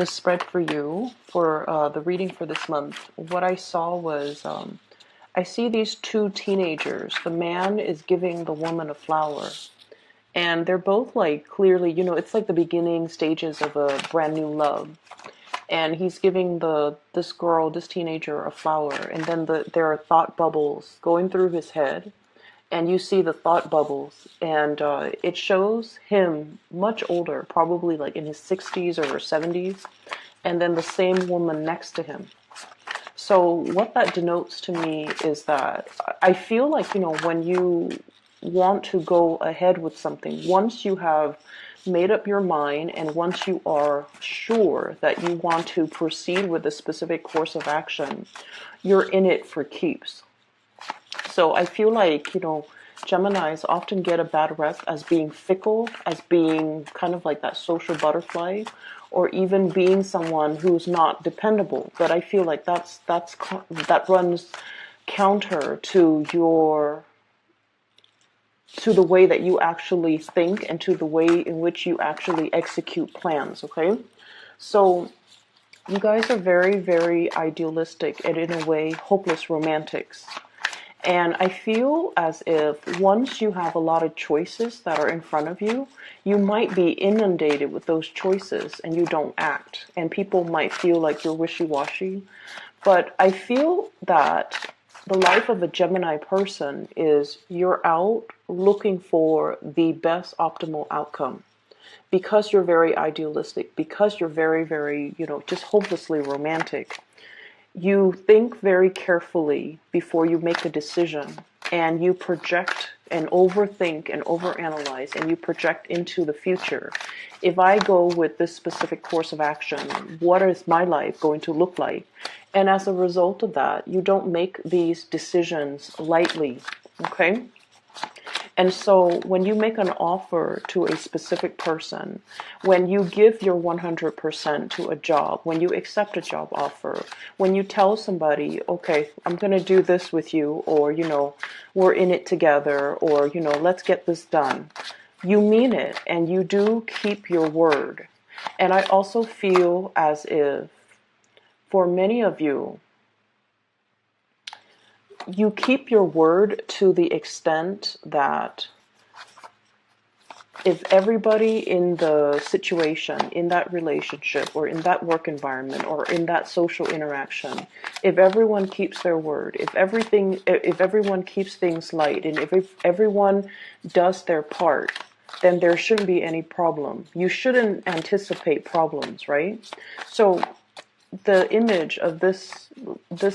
The spread for you for the reading for this month, what I saw was I see these two teenagers. The man is giving the woman a flower, and they're both like clearly, it's like the beginning stages of a brand new love. And he's giving this teenager, a flower, and then there are thought bubbles going through his head, and you see the thought bubbles, and it shows him much older, probably like in his 60s or 70s, and then the same woman next to him. So what that denotes to me is that I feel like, when you want to go ahead with something, once you have made up your mind and once you are sure that you want to proceed with a specific course of action, you're in it for keeps. So I feel like, Geminis often get a bad rep as being fickle, as being kind of like that social butterfly, or even being someone who's not dependable. But I feel like that runs counter to the way that you actually think and to the way in which you actually execute plans, okay? So you guys are very, very idealistic and in a way hopeless romantics. And I feel as if once you have a lot of choices that are in front of you, you might be inundated with those choices and you don't act. And people might feel like you're wishy-washy. But I feel that the life of a Gemini person is you're out looking for the best optimal outcome. Because you're very idealistic, because you're very, very, just hopelessly romantic, you think very carefully before you make a decision, and you project and overthink and overanalyze, and you project into the future. If I go with this specific course of action, what is my life going to look like? And as a result of that, you don't make these decisions lightly, okay? And so when you make an offer to a specific person, when you give your 100% to a job, when you accept a job offer, when you tell somebody, okay, I'm going to do this with you, or, we're in it together, or, let's get this done, you mean it and you do keep your word. And I also feel as if for many of you, you keep your word to the extent that if everybody in the situation, in that relationship, or in that work environment, or in that social interaction, if everyone keeps their word, if everyone keeps things light, and if everyone does their part, then there shouldn't be any problem. You shouldn't anticipate problems, right? So the image of this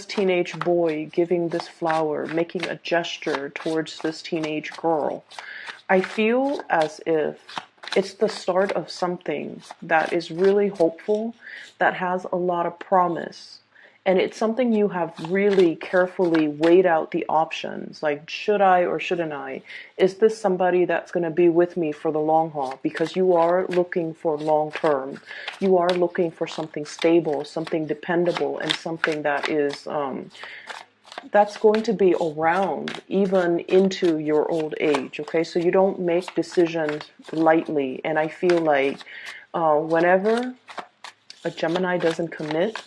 teenage boy giving this flower, making a gesture towards this teenage girl, I feel as if it's the start of something that is really hopeful, that has a lot of promise. And it's something you have really carefully weighed out the options. Like, should I or shouldn't I? Is this somebody that's going to be with me for the long haul? Because you are looking for long term. You are looking for something stable, something dependable, and something that is that's going to be around even into your old age, okay? So you don't make decisions lightly. And I feel like whenever a Gemini doesn't commit,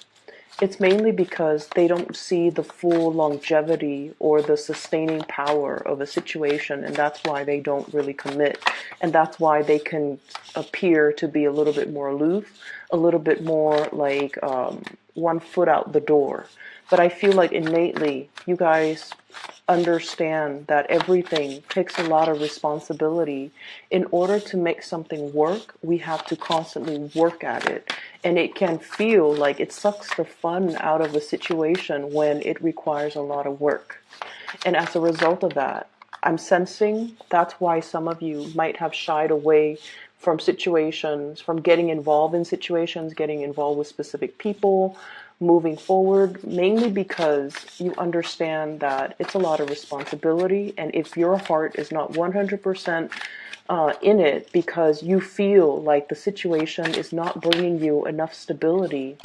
it's mainly because they don't see the full longevity or the sustaining power of a situation, and that's why they don't really commit. And that's why they can appear to be a little bit more aloof, a little bit more like one foot out the door. But I feel like innately you guys understand that everything takes a lot of responsibility. In order to make something work, we have to constantly work at it. And it can feel like it sucks the fun out of a situation when it requires a lot of work. And as a result of that, I'm sensing that's why some of you might have shied away from situations, from getting involved in situations, getting involved with specific people, moving forward, mainly because you understand that it's a lot of responsibility. And if your heart is not 100% in it because you feel like the situation is not bringing you enough stability,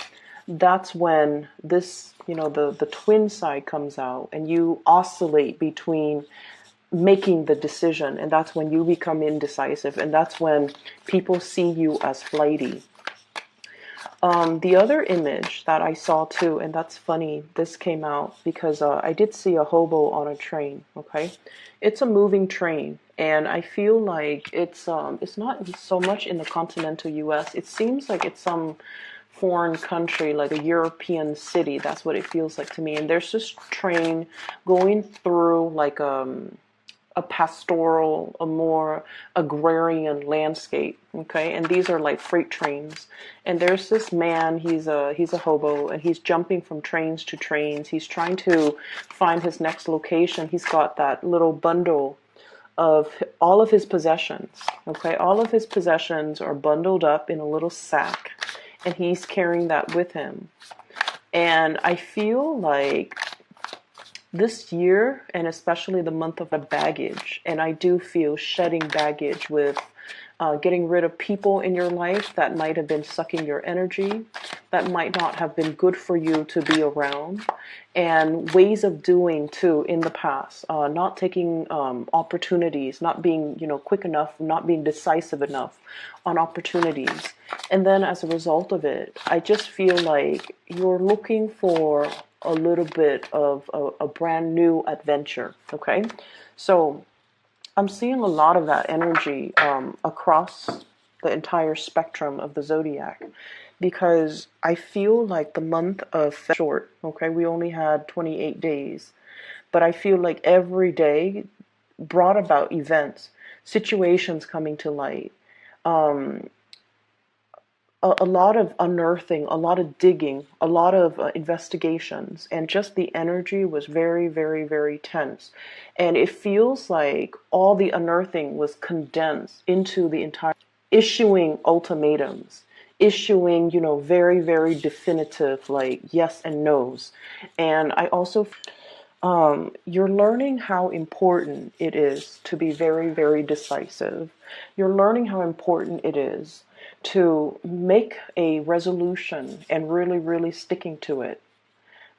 that's when this, the twin side comes out and you oscillate between making the decision, and that's when you become indecisive, and that's when people see you as flighty. The other image that I saw too, and that's funny, this came out because I did see a hobo on a train, okay? It's a moving train, and I feel like it's not so much in the continental US. It seems like it's some foreign country, like a European city. That's what it feels like to me. And there's this train going through like a pastoral, a more agrarian landscape. Okay, and these are like freight trains. And there's this man. He's a hobo, and he's jumping from trains to trains. He's trying to find his next location. He's got that little bundle of all of his possessions. Okay, all of his possessions are bundled up in a little sack, and he's carrying that with him. And I feel like this year, and especially the month of the baggage, and I do feel shedding baggage with getting rid of people in your life that might have been sucking your energy, that might not have been good for you to be around, and ways of doing too in the past, not taking opportunities, not being quick enough, not being decisive enough on opportunities. And then as a result of it, I just feel like you're looking for a little bit of a brand new adventure. Okay, so I'm seeing a lot of that energy across the entire spectrum of the zodiac, because I feel like the month of short. Okay, we only had 28 days, but I feel like every day brought about events, situations coming to light, a lot of unearthing, a lot of digging, a lot of investigations, and just the energy was very, very, very tense. And it feels like all the unearthing was condensed into the entire issuing ultimatums, issuing, very, very definitive, like yes and no's. And I also, you're learning how important it is to be very, very decisive. You're learning how important it is to make a resolution and really, really sticking to it.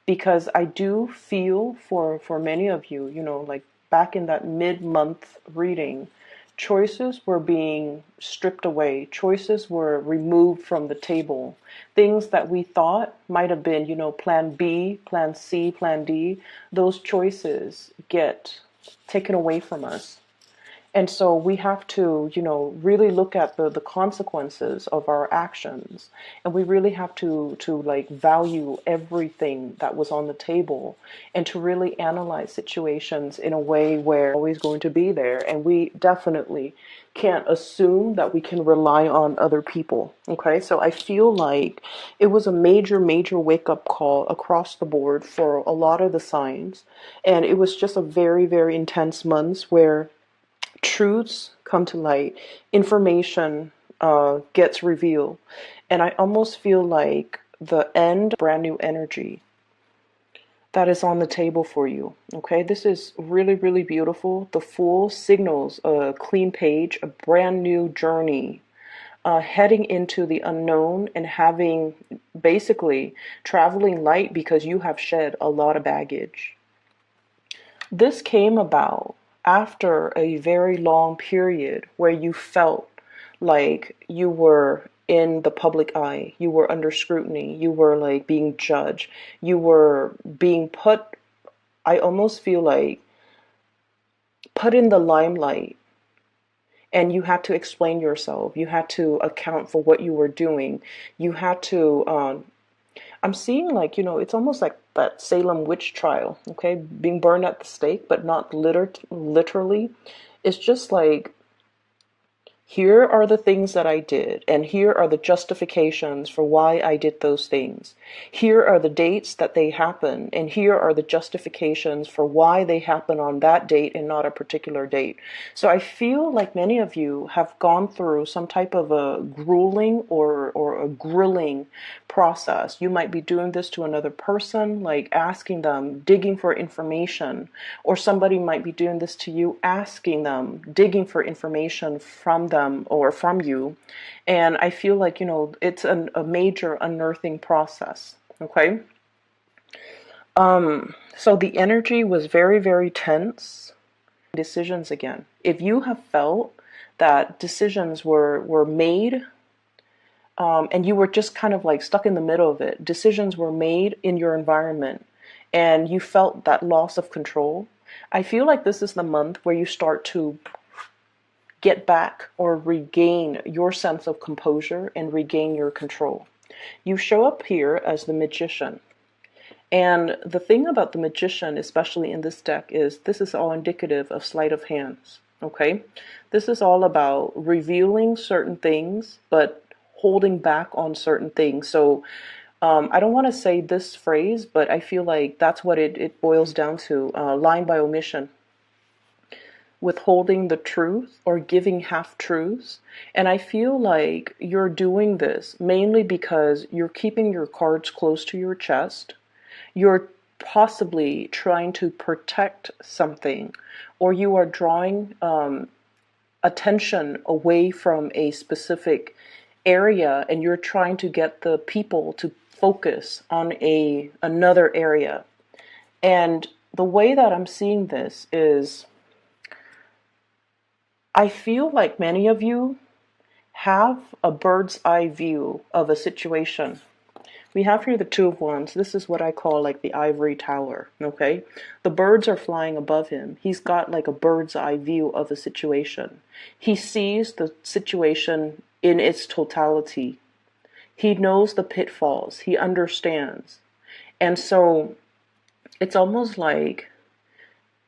Because I do feel for many of you, like back in that mid-month reading, choices were being stripped away. Choices were removed from the table. Things that we thought might have been, plan B, plan C, plan D, those choices get taken away from us. And so we have to, really look at the consequences of our actions. And we really have to like value everything that was on the table, and to really analyze situations in a way where we're always going to be there. And we definitely can't assume that we can rely on other people. Okay, so I feel like it was a major, major wake up call across the board for a lot of the signs. And it was just a very, very intense month where truths come to light, information gets revealed, and I almost feel like the end, brand new energy that is on the table for you. Okay, this is really, really beautiful. The Fool signals a clean page, a brand new journey, heading into the unknown, and having basically traveling light because you have shed a lot of baggage. This came about after a very long period where you felt like you were in the public eye, you were under scrutiny, you were like being judged, you were being put, I almost feel like, put in the limelight. And you had to explain yourself. You had to account for what you were doing. You had to, I'm seeing like, it's almost like that Salem witch trial, okay? Being burned at the stake, but not literally. It's just like, here are the things that I did, and here are the justifications for why I did those things. Here are the dates that they happened, and here are the justifications for why they happen on that date and not a particular date. So I feel like many of you have gone through some type of a grueling or a grilling process. You might be doing this to another person, like asking them, digging for information, or somebody might be doing this to you, asking them, digging for information from them or from you. And I feel like, it's a major unearthing process. Okay. So the energy was very, very tense. Decisions again. If you have felt that decisions were made and you were just kind of like stuck in the middle of it. Decisions were made in your environment and you felt that loss of control. I feel like this is the month where you start to get back or regain your sense of composure and regain your control. You show up here as the magician. And the thing about the magician, especially in this deck, is this is all indicative of sleight of hands. Okay? This is all about revealing certain things, but holding back on certain things. So I don't want to say this phrase, but I feel like that's what it boils down to, lying by omission, withholding the truth or giving half truths. And I feel like you're doing this mainly because you're keeping your cards close to your chest. You're possibly trying to protect something, or you are drawing attention away from a specific area, and you're trying to get the people to focus on another area. And the way that I'm seeing this is, I feel like many of you have a bird's eye view of a situation. We have here the Two of Wands. This is what I call like the ivory tower, okay? The birds are flying above him. He's got like a bird's eye view of a situation. He sees the situation in its totality. He knows the pitfalls. He understands. And so it's almost like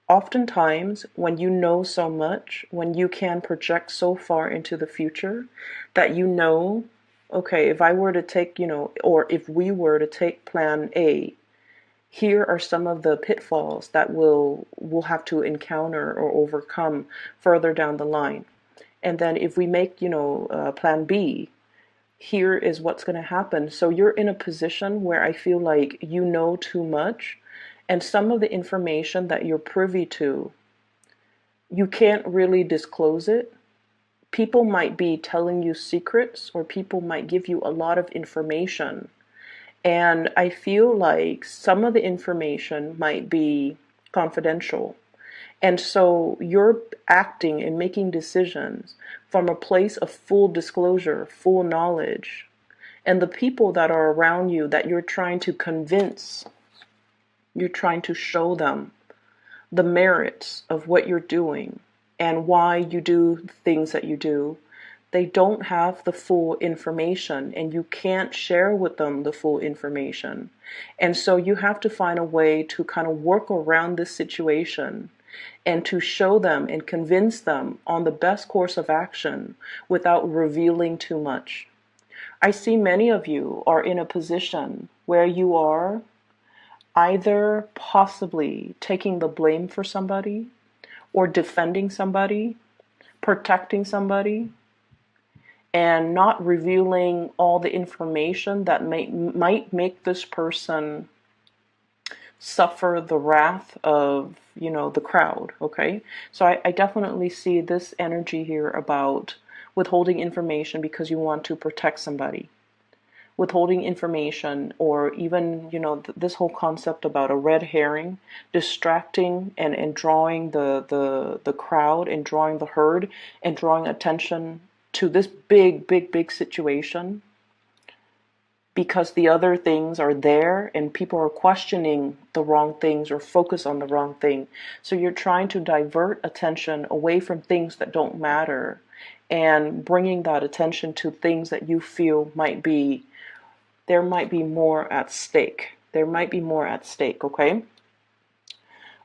oftentimes when you know so much, when you can project so far into the future that you know, okay, if I were to take, or if we were to take plan A, here are some of the pitfalls that we'll have to encounter or overcome further down the line. And then if we make, plan B, here is what's going to happen. So you're in a position where I feel like you know too much, and some of the information that you're privy to, you can't really disclose it. People might be telling you secrets, or people might give you a lot of information. And I feel like some of the information might be confidential. And so you're acting and making decisions from a place of full disclosure, full knowledge. And the people that are around you that you're trying to convince, you're trying to show them the merits of what you're doing and why you do things that you do, they don't have the full information, and you can't share with them the full information. And so you have to find a way to kind of work around this situation and to show them and convince them on the best course of action without revealing too much. I see many of you are in a position where you are either possibly taking the blame for somebody, or defending somebody, protecting somebody, and not revealing all the information that might make this person suffer the wrath of, the crowd, okay? So I definitely see this energy here about withholding information because you want to protect somebody. Withholding information, or even, this whole concept about a red herring, distracting and drawing the crowd and drawing the herd and drawing attention to this big situation because the other things are there and people are questioning the wrong things or focus on the wrong thing. So you're trying to divert attention away from things that don't matter and bringing that attention to things that you feel there might be more at stake. There might be more at stake, okay?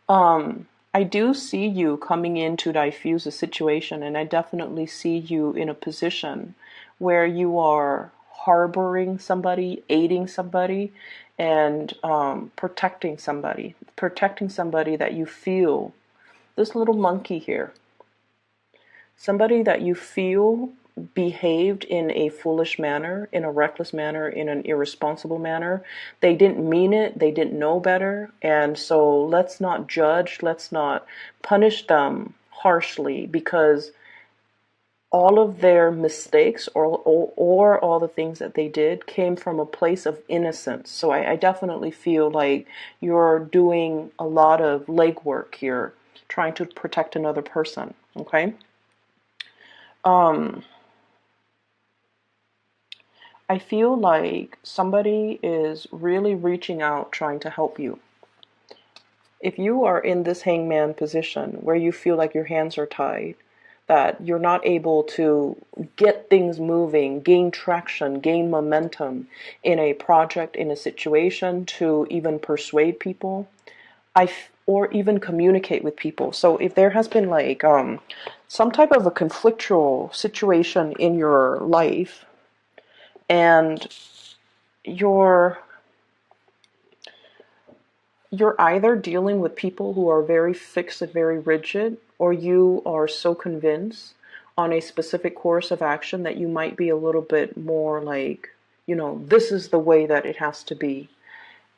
I do see you coming in to diffuse a situation, and I definitely see you in a position where you are harboring somebody, aiding somebody, and protecting somebody that you feel, this little monkey here, somebody that you feel behaved in a foolish manner, in a reckless manner, in an irresponsible manner. They didn't mean it, they didn't know better, and so let's not judge, let's not punish them harshly, because all of their mistakes or all the things that they did came from a place of innocence. So I definitely feel like you're doing a lot of legwork here, trying to protect another person, okay? I feel like somebody is really reaching out, trying to help you. If you are in this hangman position where you feel like your hands are tied, that you're not able to get things moving, gain traction, gain momentum in a project, in a situation, to even persuade people, or even communicate with people. So if there has been like some type of a conflictual situation in your life, and you're either dealing with people who are very fixed and very rigid, or you are so convinced on a specific course of action that you might be a little bit more like, this is the way that it has to be.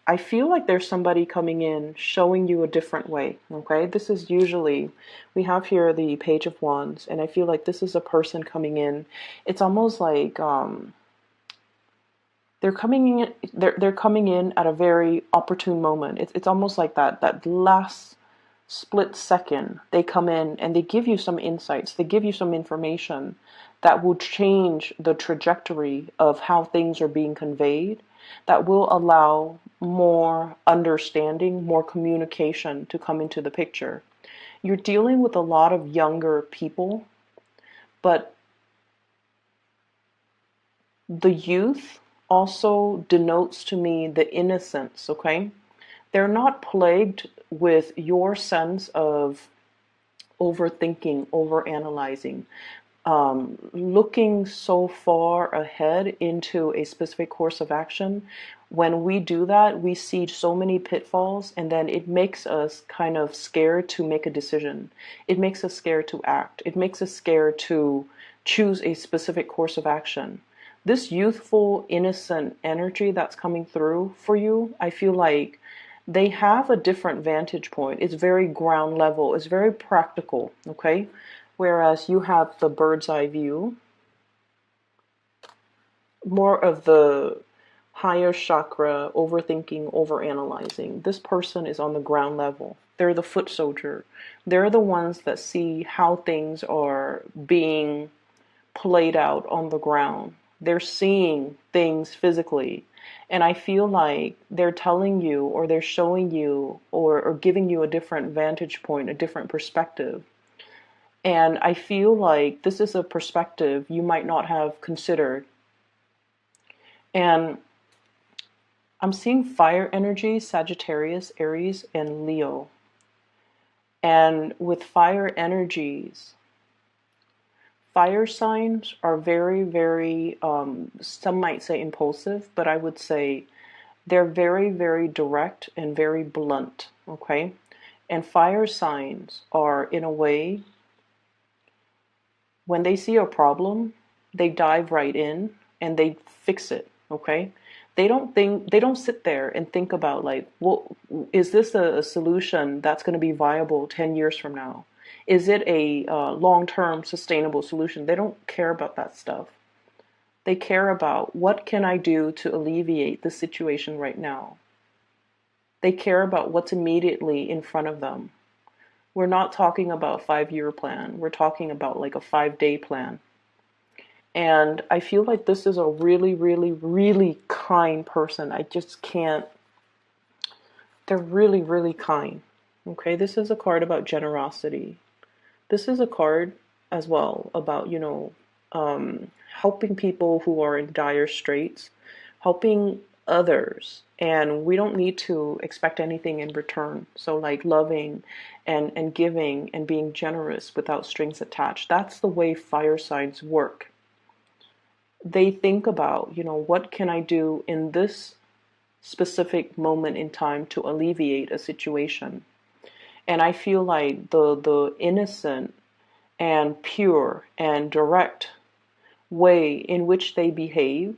I feel like there's somebody coming in showing you a different way, okay? This is usually, we have here the Page of Wands, and I feel like this is a person coming in. It's almost like they're coming in at a very opportune moment. It's almost like that last split second they come in and they give you some insights, they give you some information that will change the trajectory of how things are being conveyed, that will allow more understanding, more communication to come into the picture. You're dealing with a lot of younger people, but the youth also denotes to me the innocence, okay? They're not plagued with your sense of overthinking, overanalyzing, looking so far ahead into a specific course of action. When we do that, we see so many pitfalls, and then it makes us kind of scared to make a decision. It makes us scared to act. It makes us scared to choose a specific course of action. This youthful, innocent energy that's coming through for you, I feel like they have a different vantage point. It's very ground level. It's very practical, okay? Whereas you have the bird's eye view, more of the higher chakra, overthinking, overanalyzing. This person is on the ground level. They're the foot soldier. They're the ones that see how things are being played out on the ground. They're seeing things physically. And I feel like they're telling you, or they're showing you, or giving you a different vantage point, a different perspective. And I feel like this is a perspective you might not have considered. And I'm seeing fire energy, Sagittarius, Aries, and Leo. And with fire energies, fire signs are very, very, some might say impulsive, but I would say they're very, very direct and very blunt, okay? And fire signs are, in a way, when they see a problem, they dive right in and they fix it, okay? They don't sit there and think about like, well, is this a solution that's going to be viable 10 years from now? Is it a long-term sustainable solution? They don't care about that stuff. They care about, what can I do to alleviate the situation right now? They care about what's immediately in front of them. We're not talking about a 5-year plan. We're talking about like a 5-day plan. And I feel like this is a really, really, really kind person. I just can't. They're really, really kind. Okay, this is a card about generosity. This is a card as well about, helping people who are in dire straits, helping others. And we don't need to expect anything in return. So like loving and giving and being generous without strings attached. That's the way fire signs work. They think about, what can I do in this specific moment in time to alleviate a situation? And I feel like the innocent and pure and direct way in which they behave,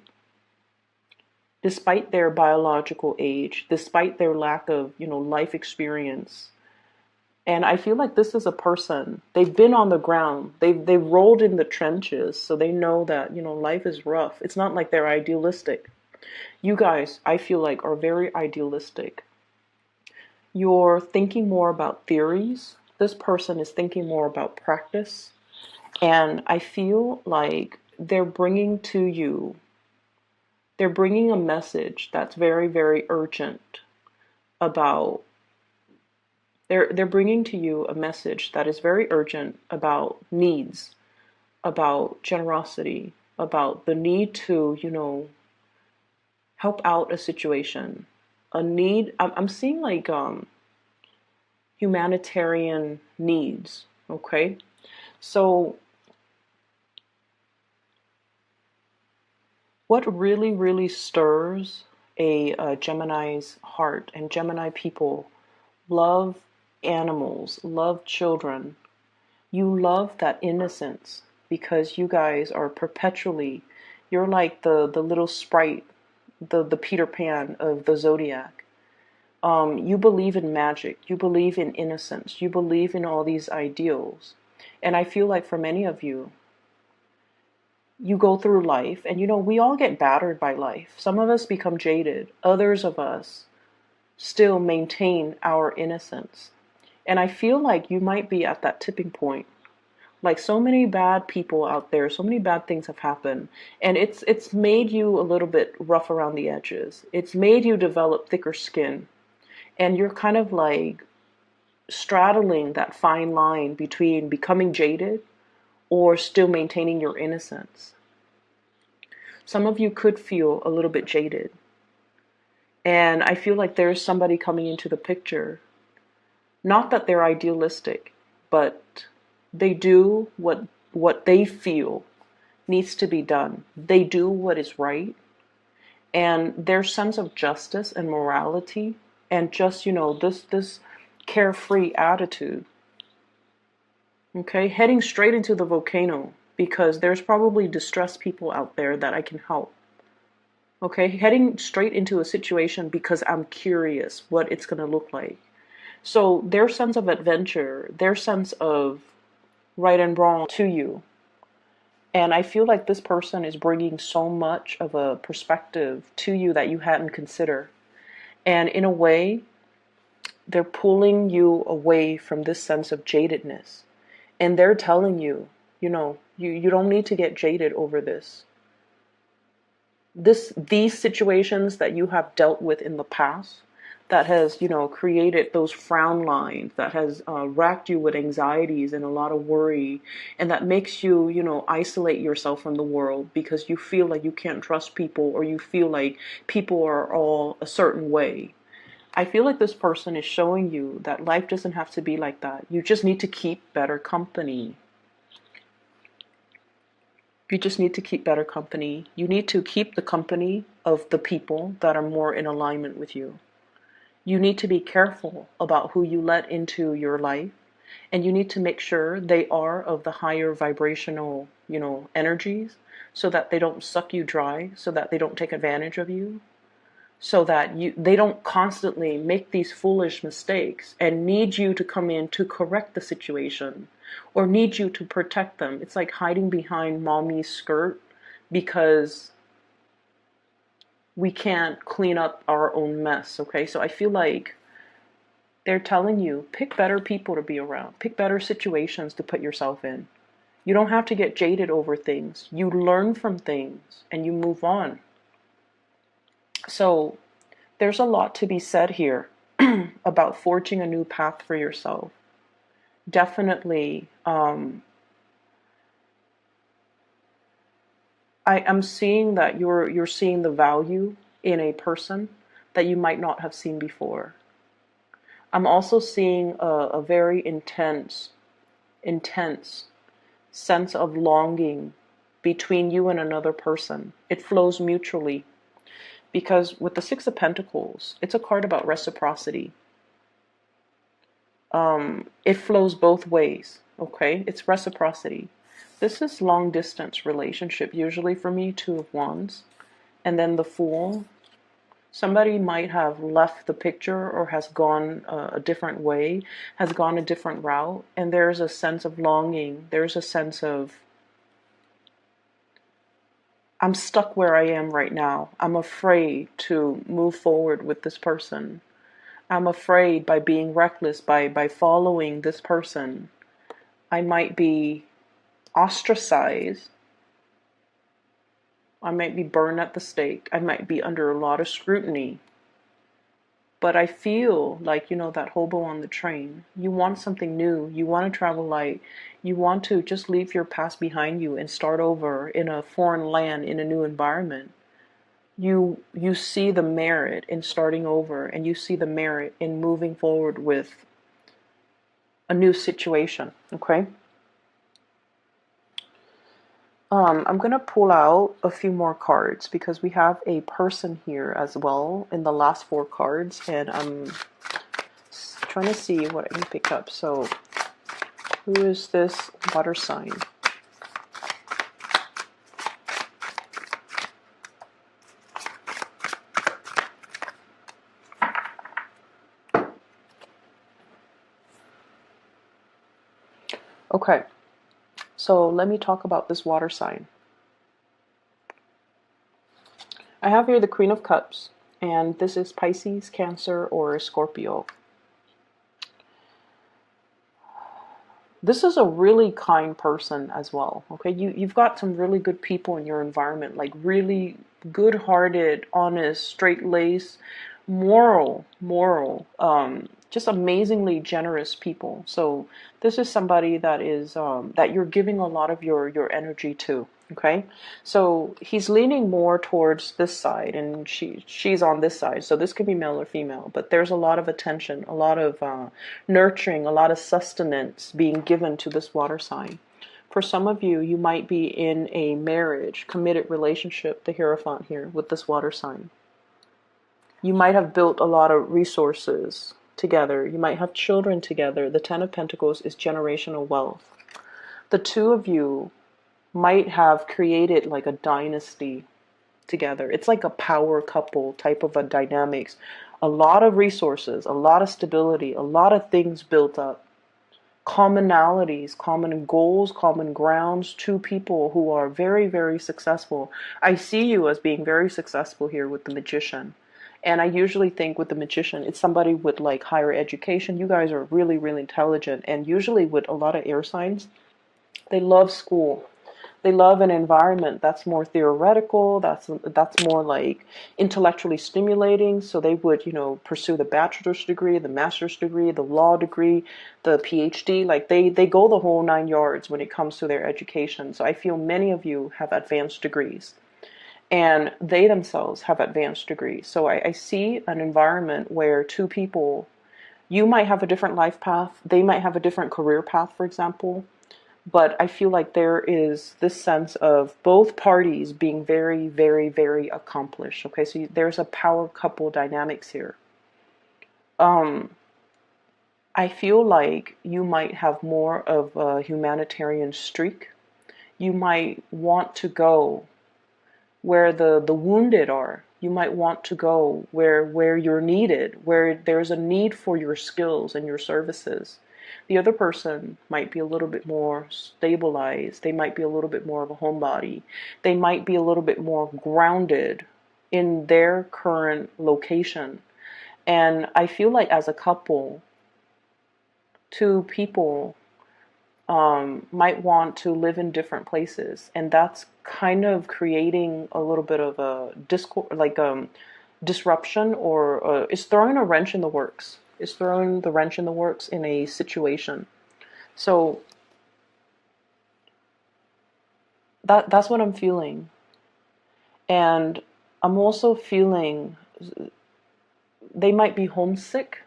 despite their biological age, despite their lack of, life experience. And I feel like this is a person, they've been on the ground, they've rolled in the trenches, so they know that, life is rough. It's not like they're idealistic. You guys, I feel like, are very idealistic. You're thinking more about theories. This person is thinking more about practice. And I feel like they're bringing to you They're bringing a message that's very, very urgent about, they're bringing to you a message that is very urgent about needs, about generosity, about the need to, help out a situation, a need. I'm seeing like humanitarian needs. Okay, so what really, really stirs a Gemini's heart, and Gemini people love animals, love children. You love that innocence because you guys are perpetually, you're like the little sprite, the Peter Pan of the zodiac. You believe in magic, you believe in innocence, you believe in all these ideals. And I feel like for many of you, you go through life and we all get battered by life. Some of us become jaded, others of us still maintain our innocence. And I feel like you might be at that tipping point. Like so many bad people out there, so many bad things have happened, and it's made you a little bit rough around the edges. It's made you develop thicker skin, and you're kind of like straddling that fine line between becoming jaded or still maintaining your innocence. Some of you could feel a little bit jaded, and I feel like there's somebody coming into the picture. Not that they're idealistic, but they do what they feel needs to be done. They do what is right, and their sense of justice and morality, and just this carefree attitude. Okay, heading straight into the volcano because there's probably distressed people out there that I can help. Okay, heading straight into a situation because I'm curious what it's going to look like. So their sense of adventure, their sense of right and wrong to you. And I feel like this person is bringing so much of a perspective to you that you hadn't considered. And in a way, they're pulling you away from this sense of jadedness. And they're telling you, you don't need to get jaded over this. These situations that you have dealt with in the past, that has, created those frown lines, that has racked you with anxieties and a lot of worry, and that makes you, isolate yourself from the world because you feel like you can't trust people, or you feel like people are all a certain way. I feel like this person is showing you that life doesn't have to be like that. You just need to keep better company. You just need to keep better company. You need to keep the company of the people that are more in alignment with you. You need to be careful about who you let into your life, and you need to make sure they are of the higher vibrational, energies, so that they don't suck you dry, so that they don't take advantage of you, so that they don't constantly make these foolish mistakes and need you to come in to correct the situation or need you to protect them. It's like hiding behind mommy's skirt because we can't clean up our own mess. Okay, so I feel like they're telling you, pick better people to be around, pick better situations to put yourself in. You don't have to get jaded over things. You learn from things and you move on. So there's a lot to be said here about forging a new path for yourself. Definitely, I'm seeing that you're seeing the value in a person that you might not have seen before. I'm also seeing a very intense sense of longing between you and another person. It flows mutually because with the Six of Pentacles, it's a card about reciprocity. It flows both ways, okay? It's reciprocity. This is long distance relationship, usually for me, Two of Wands. And then the Fool. Somebody might have left the picture or has gone a different way, has gone a different route. And there's a sense of longing. There's a sense of, I'm stuck where I am right now. I'm afraid to move forward with this person. I'm afraid by being reckless, by following this person, I might be ostracized I might be burned at the stake. I might be under a lot of scrutiny. But I feel like, that hobo on the train. You want something new. You want to travel light. You want to just leave your past behind you and start over in a foreign land, in a new environment. You see the merit in starting over, and you see the merit in moving forward with a new situation, okay? I'm gonna pull out a few more cards because we have a person here as well in the last 4 cards, and I'm trying to see what I can pick up. So, who is this water sign? Okay, so let me talk about this water sign. I have here the Queen of Cups, and this is Pisces, Cancer, or Scorpio. This is a really kind person as well, okay? You've got some really good people in your environment, like really good-hearted, honest, straight-laced, moral, just amazingly generous people. So this is somebody that is that you're giving a lot of your energy to. Okay, so he's leaning more towards this side, and she's on this side. So this could be male or female, but there's a lot of attention, a lot of nurturing, a lot of sustenance being given to this water sign. For some of you, you might be in a marriage, committed relationship, the Hierophant here with this water sign. You might have built a lot of resources together. You might have children together. The Ten of Pentacles is generational wealth. The two of you might have created like a dynasty together. It's like a power couple type of a dynamics. A lot of resources, a lot of stability, a lot of things built up. Commonalities, common goals, common grounds, two people who are very, very successful. I see you as being very successful here with the Magician. And I usually think with the Magician, it's somebody with like higher education. You guys are really, really intelligent. And usually with a lot of air signs, they love school. They love an environment that's more theoretical, that's more like intellectually stimulating. So they would, pursue the bachelor's degree, the master's degree, the law degree, the PhD. Like they go the whole 9 yards when it comes to their education. So I feel many of you have advanced degrees. And they themselves have advanced degrees. So I see an environment where two people, you might have a different life path. They might have a different career path, for example. But I feel like there is this sense of both parties being very, very, very accomplished. Okay, so there's a power couple dynamics here. I feel like you might have more of a humanitarian streak. You might want to go where the wounded are. You might want to go where you're needed, where there's a need for your skills and your services. The other person might be a little bit more stabilized. They might be a little bit more of a homebody. They might be a little bit more grounded in their current location. And I feel like as a couple, two people might want to live in different places, and that's kind of creating a little bit of a disruption, or it's throwing a wrench in the works. It's throwing the wrench in the works in a situation. So that's what I'm feeling, and I'm also feeling they might be homesick.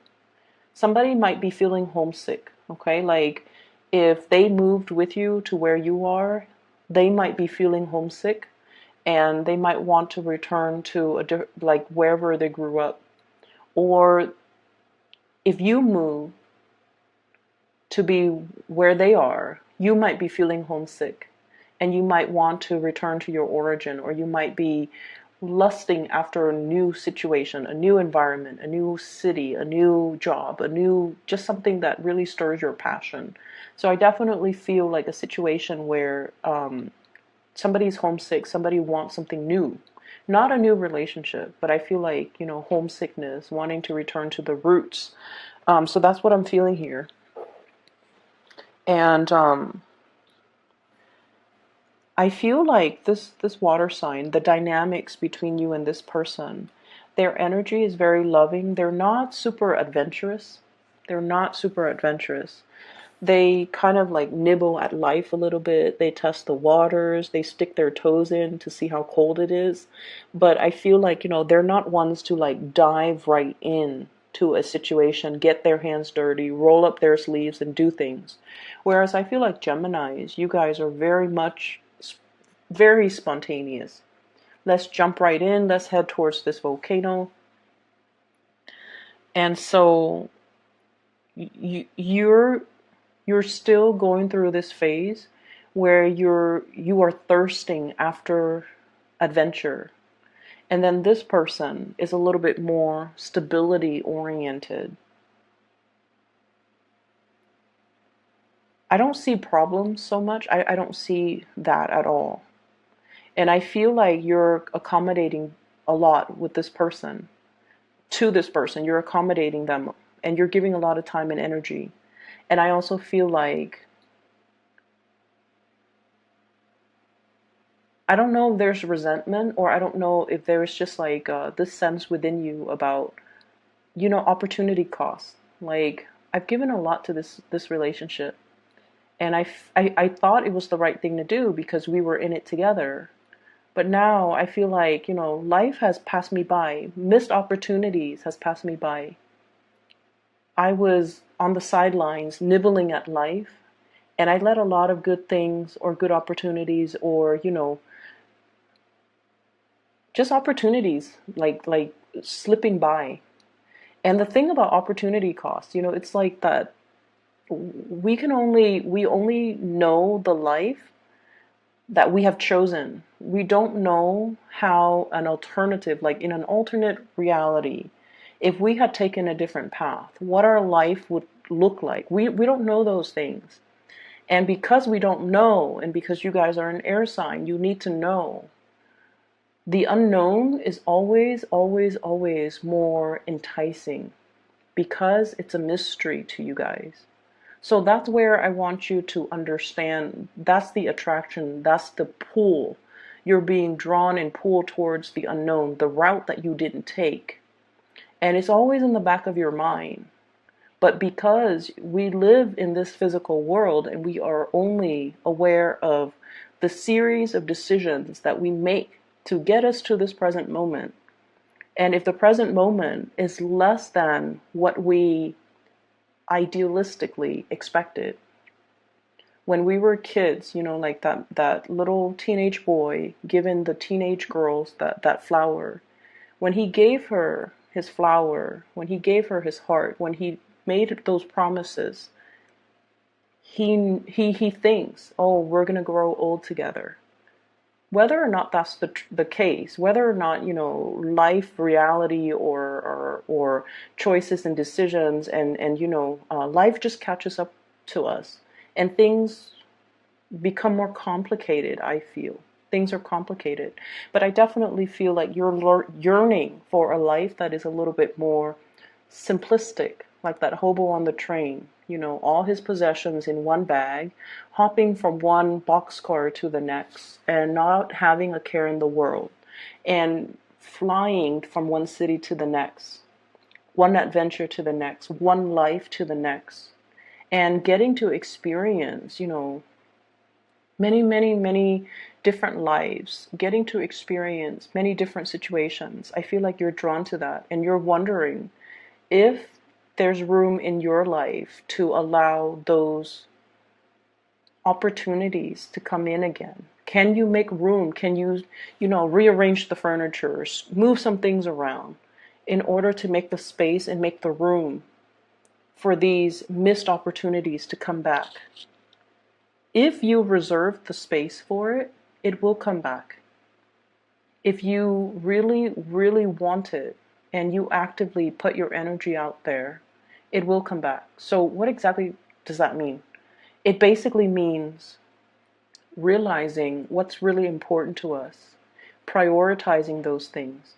Somebody might be feeling homesick. Okay, like if they moved with you to where you are, they might be feeling homesick, and they might want to return to like wherever they grew up. Or if you move to be where they are, you might be feeling homesick, and you might want to return to your origin, or you might be lusting after a new situation, a new environment, a new city, a new job, just something that really stirs your passion. So I definitely feel like a situation where somebody's homesick, somebody wants something new. Not a new relationship, but I feel like, homesickness, wanting to return to the roots. So that's what I'm feeling here. And I feel like this water sign, the dynamics between you and this person, their energy is very loving. They're not super adventurous. They're not super adventurous. They kind of like nibble at life a little bit. They test the waters. They stick their toes in to see how cold it is. But I feel like, they're not ones to like dive right in to a situation, get their hands dirty, roll up their sleeves and do things. Whereas I feel like Geminis, you guys are very much, very spontaneous. Let's jump right in. Let's head towards this volcano. And so you're still going through this phase where you are thirsting after adventure. And then this person is a little bit more stability oriented. I don't see problems so much. I don't see that at all. And I feel like you're accommodating a lot with this person, to this person. You're accommodating them and you're giving a lot of time and energy. And I also feel like, I don't know if there's resentment, or I don't know if there's just like this sense within you about, opportunity cost. Like, I've given a lot to this relationship, and I thought it was the right thing to do because we were in it together. But now I feel like, life has passed me by. Missed opportunities has passed me by. I was on the sidelines nibbling at life, and I let a lot of good things or good opportunities or, just opportunities like slipping by. And the thing about opportunity cost, it's like that we only know the life that we have chosen. We don't know how an alternative, like in an alternate reality, if we had taken a different path, what our life would look like. We don't know those things. And because we don't know, and because you guys are an air sign, you need to know. The unknown is always, always, always more enticing because it's a mystery to you guys. So that's where I want you to understand, that's the attraction, that's the pull. You're being drawn and pulled towards the unknown, the route that you didn't take. And it's always in the back of your mind. But because we live in this physical world and we are only aware of the series of decisions that we make to get us to this present moment, and if the present moment is less than what we idealistically expected, when we were kids, like that little teenage boy giving the teenage girls that flower, when he gave her his flower, when he gave her his heart, when he made those promises, he thinks, oh, we're going to grow old together. Whether or not that's the case, whether or not, life, reality, or choices and decisions and life just catches up to us and things become more complicated, I feel. Things are complicated. But I definitely feel like you're yearning for a life that is a little bit more simplistic, like that hobo on the train, all his possessions in one bag, hopping from one boxcar to the next, and not having a care in the world, and flying from one city to the next, one adventure to the next, one life to the next, and getting to experience, many, many, many different lives, getting to experience many different situations. I feel like you're drawn to that, and you're wondering if there's room in your life to allow those opportunities to come in again. Can you make room? Can you, rearrange the furniture, move some things around in order to make the space and make the room for these missed opportunities to come back? If you reserve the space for it, it will come back. If you really, really want it and you actively put your energy out there, it will come back. So what exactly does that mean? It basically means realizing what's really important to us, prioritizing those things.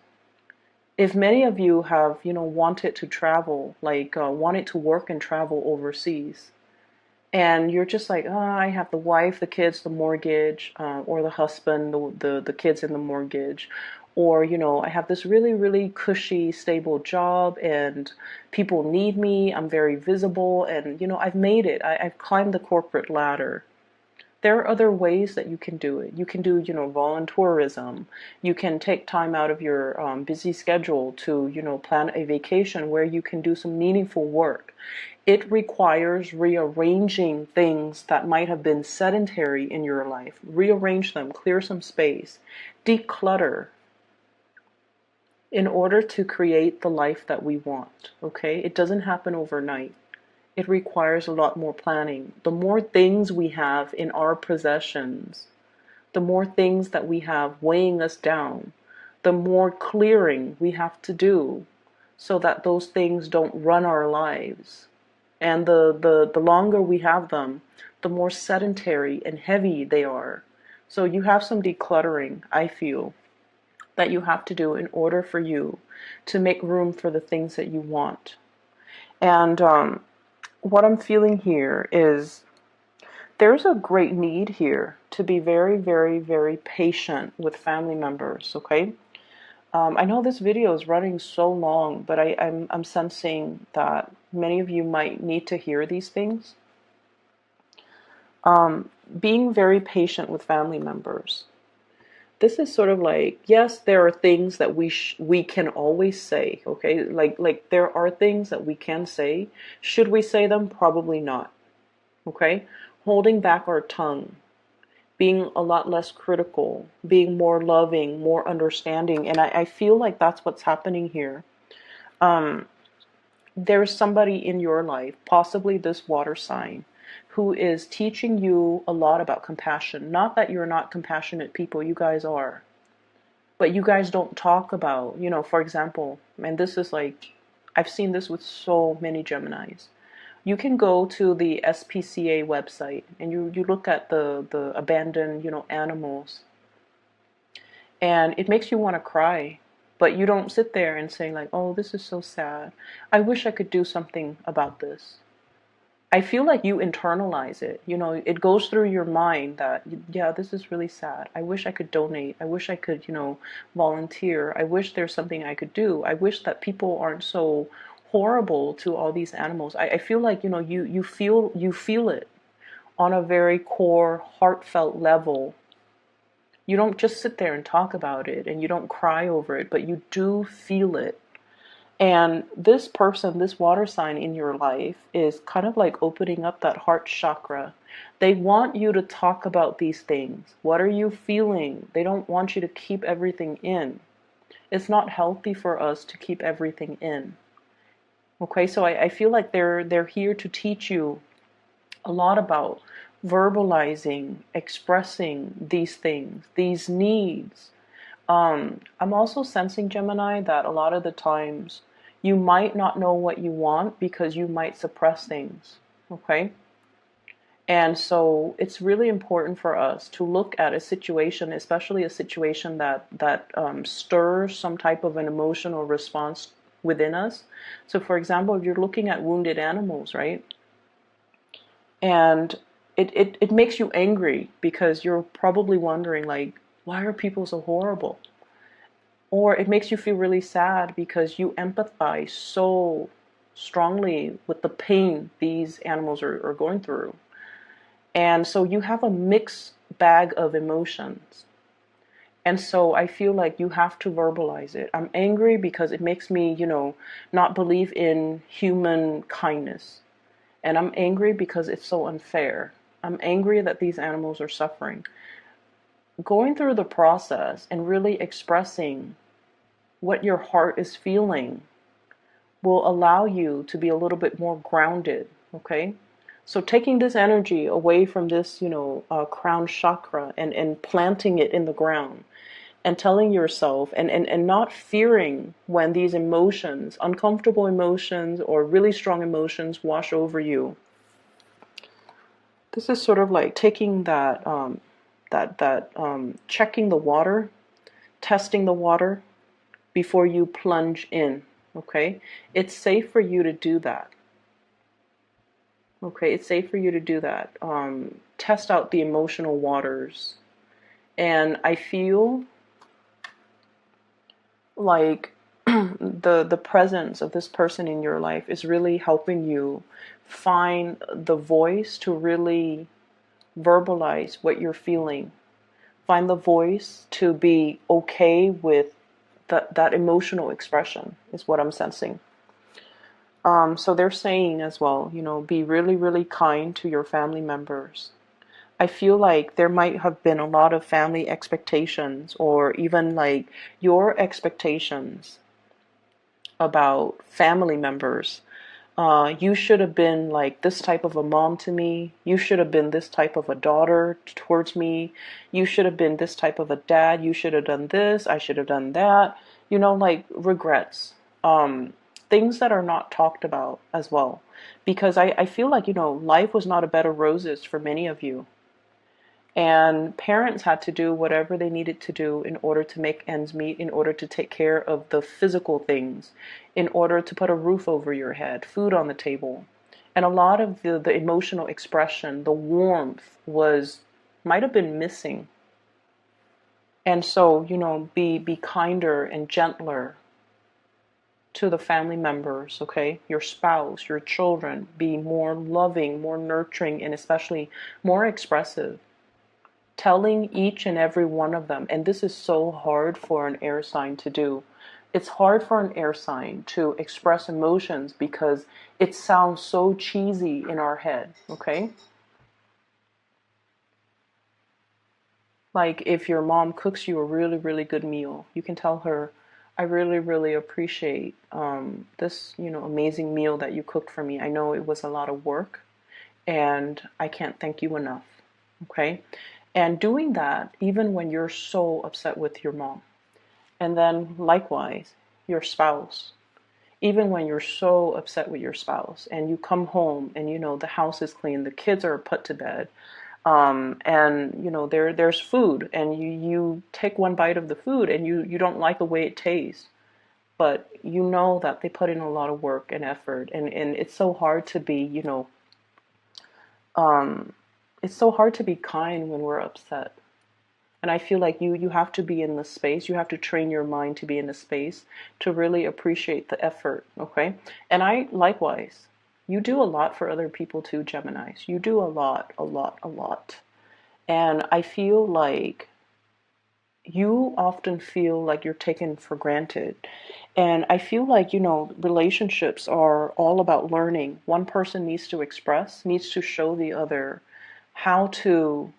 If many of you have, wanted to travel, like wanted to work and travel overseas, and you're just like, oh, I have the wife, the kids, the mortgage, or the husband, the kids and the mortgage, or I have this really really cushy stable job, and people need me. I'm very visible, and I've made it. I've climbed the corporate ladder. There are other ways that you can do it. You can do, volunteerism. You can take time out of your busy schedule to, plan a vacation where you can do some meaningful work. It requires rearranging things that might have been sedentary in your life. Rearrange them, clear some space, declutter in order to create the life that we want. Okay? It doesn't happen overnight. It requires a lot more planning. The more things we have in our possessions, the more things that we have weighing us down, the more clearing we have to do so that those things don't run our lives. And the longer we have them, the more sedentary and heavy they are. So you have some decluttering, I feel, that you have to do in order for you to make room for the things that you want. And what I'm feeling here is there's a great need here to be very, very, very patient with family members, okay? I know this video is running so long, but I'm sensing that many of you might need to hear these things. Being very patient with family members. This is sort of like, yes, there are things that we can always say, okay? Like there are things that we can say. Should we say them? Probably not, okay? Holding back our tongue, being a lot less critical, being more loving, more understanding. And I feel like that's what's happening here. There's somebody in your life, possibly this water sign, who is teaching you a lot about compassion. Not that you're not compassionate people, you guys are. But you guys don't talk about, for example, and this is like, I've seen this with so many Geminis. You can go to the SPCA website and you look at the abandoned, animals, and it makes you want to cry. But you don't sit there and say like, oh, this is so sad. I wish I could do something about this. I feel like you internalize it. It goes through your mind that, yeah, this is really sad. I wish I could donate. I wish I could, volunteer. I wish there's something I could do. I wish that people aren't so horrible to all these animals. I feel like, you feel it on a very core, heartfelt level. You don't just sit there and talk about it, and you don't cry over it, but you do feel it. And this person, this water sign in your life, is kind of like opening up that heart chakra. They want you to talk about these things. What are you feeling? They don't want you to keep everything in. It's not healthy for us to keep everything in. Okay, so I feel like they're here to teach you a lot about verbalizing, expressing these things, these needs. I'm also sensing, Gemini, that a lot of the times you might not know what you want because you might suppress things, okay? And so it's really important for us to look at a situation, especially a situation that stirs some type of an emotional response within us. So for example, if you're looking at wounded animals, right? And it makes you angry because you're probably wondering like, why are people so horrible? Or it makes you feel really sad because you empathize so strongly with the pain these animals are going through. And so you have a mixed bag of emotions. And so I feel like you have to verbalize it. I'm angry because it makes me, not believe in human kindness. And I'm angry because it's so unfair. I'm angry that these animals are suffering. Going through the process and really expressing what your heart is feeling will allow you to be a little bit more grounded, okay? So taking this energy away from this, crown chakra and planting it in the ground and telling yourself and not fearing when these emotions, uncomfortable emotions or really strong emotions wash over you. This is sort of like taking that, checking the water, testing the water, before you plunge in, okay? It's safe for you to do that. Okay, it's safe for you to do that. Test out the emotional waters. And I feel like the presence of this person in your life is really helping you find the voice to really verbalize what you're feeling. Find the voice to be okay with that emotional expression is what I'm sensing. So they're saying as well, be really, really kind to your family members. I feel like there might have been a lot of family expectations, or even like your expectations about family members. You should have been like this type of a mom to me. You should have been this type of a daughter towards me. You should have been this type of a dad. You should have done this. I should have done that. Like regrets. Things that are not talked about as well. Because I feel like, life was not a bed of roses for many of you. And parents had to do whatever they needed to do in order to make ends meet, in order to take care of the physical things, in order to put a roof over your head, food on the table. And a lot of the emotional expression, the warmth might have been missing. And so, be kinder and gentler to the family members, okay? Your spouse, your children. Be more loving, more nurturing, and especially more expressive. Telling each and every one of them, and this is so hard for an air sign to do. It's hard for an air sign to express emotions because it sounds so cheesy in our head, okay? Like if your mom cooks you a really, really good meal, you can tell her, I really, really appreciate this, amazing meal that you cooked for me. I know it was a lot of work and I can't thank you enough, okay? And doing that even when you're so upset with your mom. And then likewise, your spouse. Even when you're so upset with your spouse and you come home and the house is clean, the kids are put to bed, and there's food and you take one bite of the food and you don't like the way it tastes. But you know that they put in a lot of work and effort, and it's so hard to be, it's so hard to be kind when we're upset. And I feel like you have to be in the space. You have to train your mind to be in the space to really appreciate the effort, okay? And I likewise, you do a lot for other people too, Geminis. You do a lot, a lot, a lot. And I feel like you often feel like you're taken for granted. And I feel like, relationships are all about learning. One person needs to express, needs to show the other how to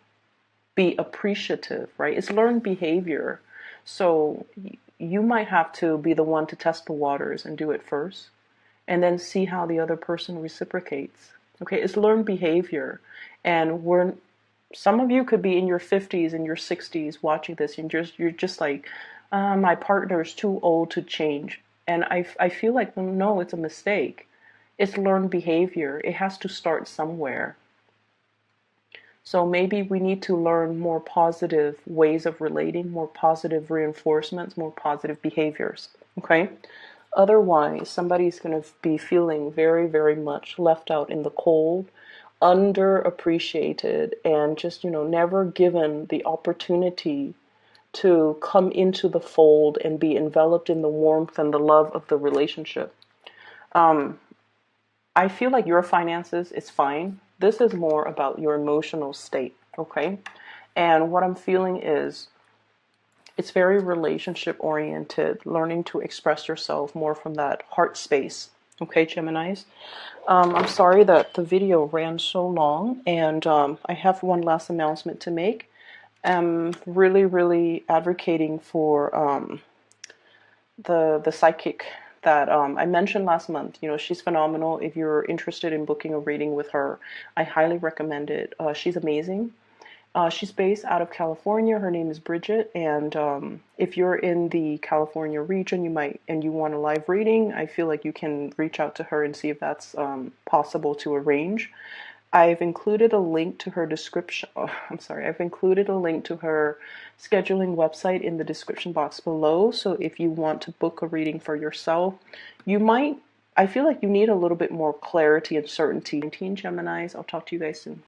be appreciative, right? It's learned behavior. So you might have to be the one to test the waters and do it first, and then see how the other person reciprocates. Okay, it's learned behavior. And some of you could be in your 50s and your 60s watching this, and you're just like, my partner is too old to change. And I feel like, no, it's a mistake. It's learned behavior. It has to start somewhere. So maybe we need to learn more positive ways of relating, more positive reinforcements, more positive behaviors. Okay? Otherwise, somebody's going to be feeling very, very much left out in the cold, underappreciated, and just, never given the opportunity to come into the fold and be enveloped in the warmth and the love of the relationship. I feel like your finances is fine. This is more about your emotional state, okay? And what I'm feeling is it's very relationship oriented, learning to express yourself more from that heart space, okay, Geminis? I'm sorry that the video ran so long, and I have one last announcement to make. I'm really, really advocating for the psychic that I mentioned last month. She's phenomenal. If you're interested in booking a reading with her, I highly recommend it. She's amazing. She's based out of California. Her name is Bridget, and if you're in the California region, you want a live reading, I feel like you can reach out to her and see if that's possible to arrange. I've included a link to her description. Oh, I'm sorry. I've included a link to her scheduling website in the description box below. So if you want to book a reading for yourself, you might I feel like you need a little bit more clarity and certainty. 19 Geminis, I'll talk to you guys soon.